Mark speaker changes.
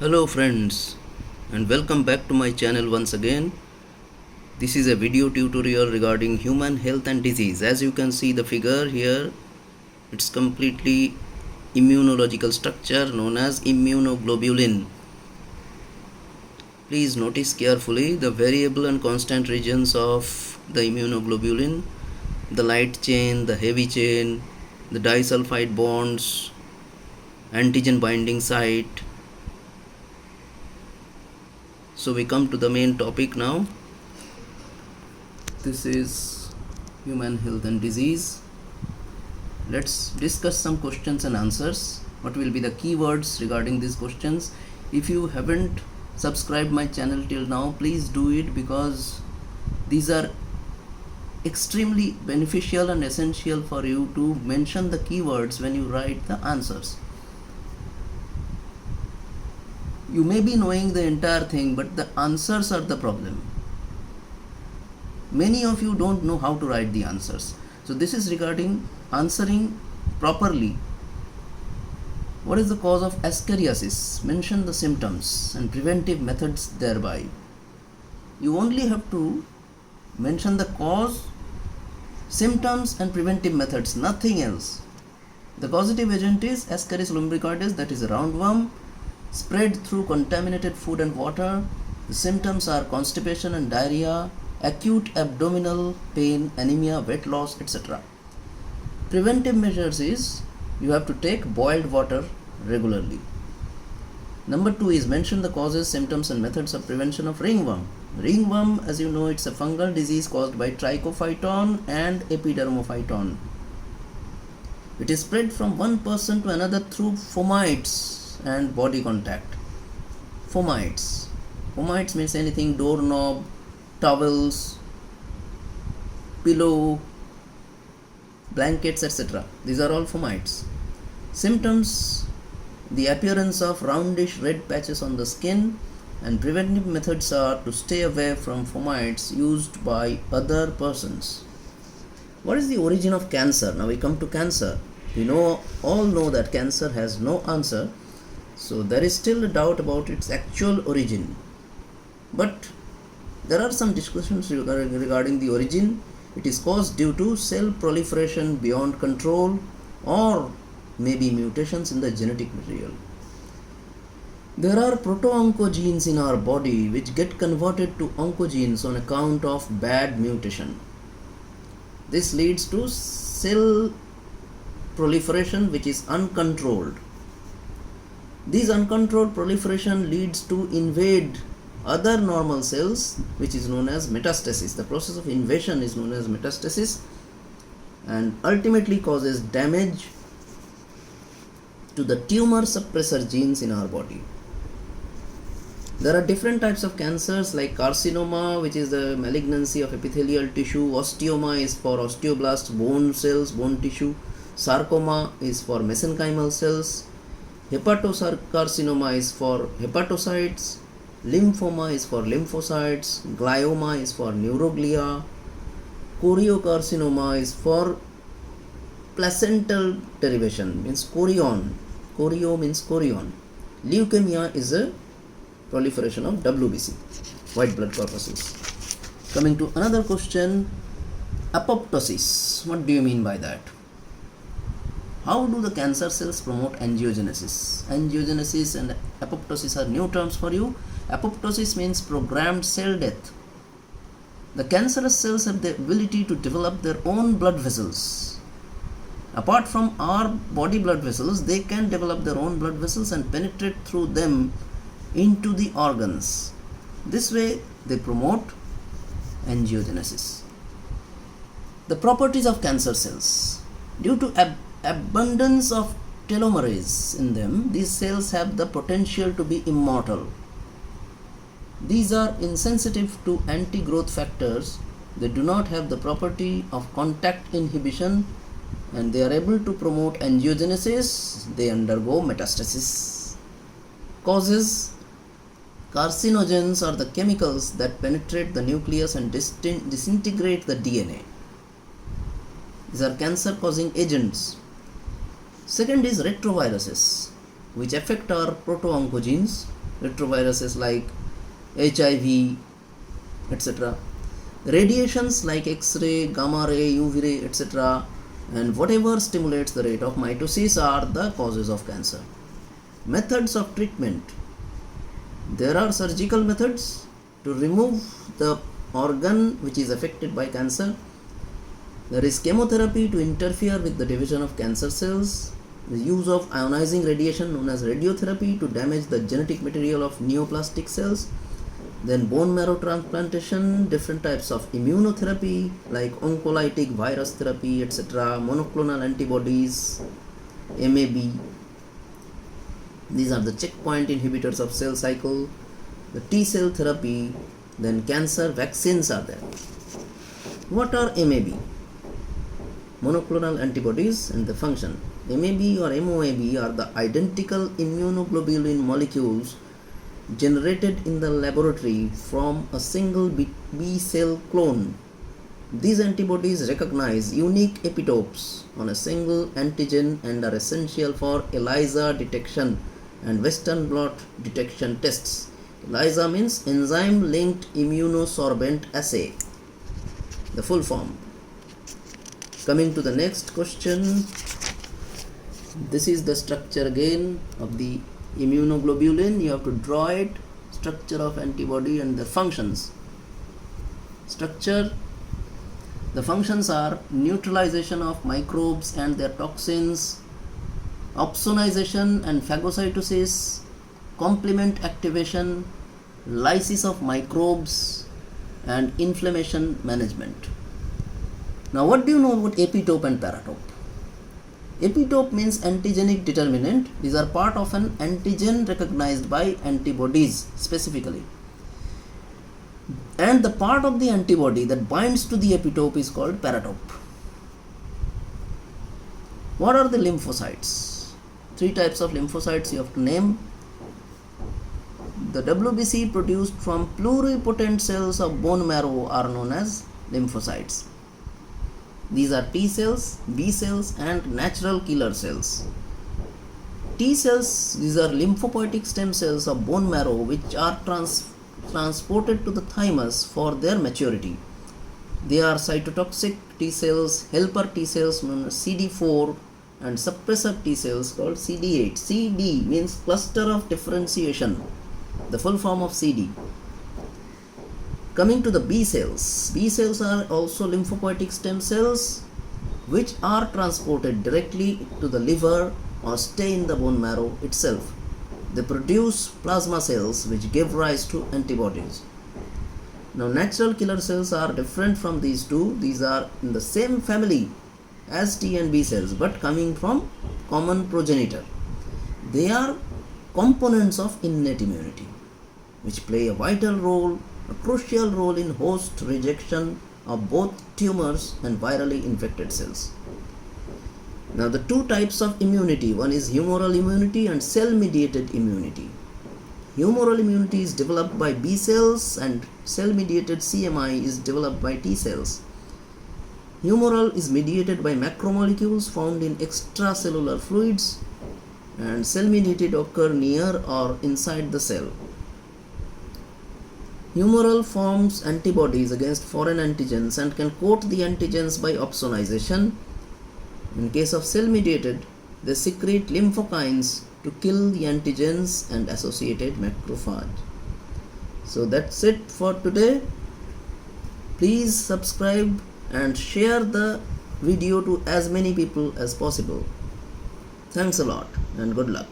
Speaker 1: Hello friends, and welcome back to my channel once again. This is a video tutorial regarding human health and disease. As you can see the figure here, it's completely immunological structure known as immunoglobulin. Please notice carefully the variable and constant regions of the immunoglobulin, the light chain, the heavy chain, the disulfide bonds, antigen binding site. So we come to the main topic now. This is human health and disease. Let's discuss some questions and answers. What will be the keywords regarding these questions? If you haven't subscribed my channel till now, please do it, because these are extremely beneficial and essential for you to mention the keywords when you write the answers. You may be knowing the entire thing, but the answers are the problem. Many of you don't know how to write the answers. So this is regarding answering properly. What is the cause of ascariasis? Mention the symptoms and preventive methods thereby. You only have to mention the cause, symptoms and preventive methods, nothing else. The causative agent is Ascaris lumbricoides, that is a roundworm, spread through contaminated food and water. The symptoms are constipation and diarrhea, acute abdominal pain, anemia, weight loss, etc. Preventive measures is you have to take boiled water regularly. Number 2 is mention the causes, symptoms and methods of prevention of ringworm. Ringworm, as you know, it's a fungal disease caused by trichophyton and epidermophyton. It is spread from one person to another through fomites and body contact. Fomites means anything: doorknob, towels, pillow, blankets, etc. These are all fomites. Symptoms: the appearance of roundish red patches on the skin, and preventive methods are to stay away from fomites used by other persons. What is the origin of cancer? Now we come to cancer. We all know that cancer has no answer. So there is still a doubt about its actual origin. But there are some discussions regarding the origin. It is caused due to cell proliferation beyond control, or maybe mutations in the genetic material. There are proto-oncogenes in our body which get converted to oncogenes on account of bad mutation. This leads to cell proliferation which is uncontrolled. This uncontrolled proliferation leads to invade other normal cells, which is known as metastasis. The process of invasion is known as metastasis, and ultimately causes damage to the tumor suppressor genes in our body. There are different types of cancers, like carcinoma, which is the malignancy of epithelial tissue. Osteoma is for osteoblasts, bone cells, bone tissue. Sarcoma is for mesenchymal cells. Hepatocarcinoma is for hepatocytes. Lymphoma is for lymphocytes. Glioma is for neuroglia. Choriocarcinoma is for placental derivation, means chorion. Chorio means chorion. Leukemia is a proliferation of WBC, white blood corpuscles. Coming to another question, apoptosis. What do you mean by that? How do the cancer cells promote angiogenesis? Angiogenesis and apoptosis are new terms for you. Apoptosis means programmed cell death. The cancerous cells have the ability to develop their own blood vessels. Apart from our body blood vessels, they can develop their own blood vessels and penetrate through them into the organs. This way they promote angiogenesis. The properties of cancer cells. Due to abundance of telomerase in them, these cells have the potential to be immortal. These are insensitive to anti-growth factors. They do not have the property of contact inhibition, and they are able to promote angiogenesis. They undergo metastasis. Causes: carcinogens are the chemicals that penetrate the nucleus and disintegrate the DNA. These are cancer causing agents. Second is retroviruses, which affect our proto-oncogenes. retroviruses like HIV, etc. Radiations like X-ray, gamma ray, UV ray, etc. and whatever stimulates the rate of mitosis are the causes of cancer. Methods of treatment. There are surgical methods to remove the organ which is affected by cancer. There is chemotherapy to interfere with the division of cancer cells. The use of ionizing radiation known as radiotherapy to damage the genetic material of neoplastic cells. Then bone marrow transplantation, different types of immunotherapy like oncolytic virus therapy, etc. Monoclonal antibodies, MAB. These are the checkpoint inhibitors of cell cycle. The T cell therapy, then cancer vaccines are there. What are MAB? Monoclonal antibodies and the function. MAB or MOAB are the identical immunoglobulin molecules generated in the laboratory from a single B cell clone. These antibodies recognize unique epitopes on a single antigen and are essential for ELISA detection and Western blot detection tests. ELISA means enzyme linked immunosorbent assay, the full form. Coming to the next question, this is the structure again of the immunoglobulin. You have to draw it, structure of antibody and the functions. Structure, the functions are neutralization of microbes and their toxins, opsonization and phagocytosis, complement activation, lysis of microbes and inflammation management. Now what do you know about epitope and paratope? Epitope means antigenic determinant. These are part of an antigen recognized by antibodies specifically. And the part of the antibody that binds to the epitope is called paratope. What are the lymphocytes? 3 types of lymphocytes you have to name. The WBC produced from pluripotent cells of bone marrow are known as lymphocytes. These are T cells, B cells and natural killer cells. T cells, these are lymphopoietic stem cells of bone marrow which are transported to the thymus for their maturity. They are cytotoxic T cells, helper T cells known as CD4 and suppressor T cells called CD8. CD means cluster of differentiation, the full form of CD. Coming to the B cells. B cells are also lymphopoietic stem cells which are transported directly to the liver or stay in the bone marrow itself. They produce plasma cells which give rise to antibodies. Now natural killer cells are different from these two. These are in the same family as T and B cells but coming from common progenitor. They are components of innate immunity which play a vital role, a crucial role in host rejection of both tumors and virally infected cells. Now the 2 types of immunity, one is humoral immunity and cell-mediated immunity. Humoral immunity is developed by B cells and cell-mediated CMI is developed by T cells. Humoral is mediated by macromolecules found in extracellular fluids and cell-mediated occur near or inside the cell. Humoral forms antibodies against foreign antigens and can coat the antigens by opsonization. In case of cell-mediated, they secrete lymphokines to kill the antigens and associated macrophage. So that's it for today. Please subscribe and share the video to as many people as possible. Thanks a lot and good luck.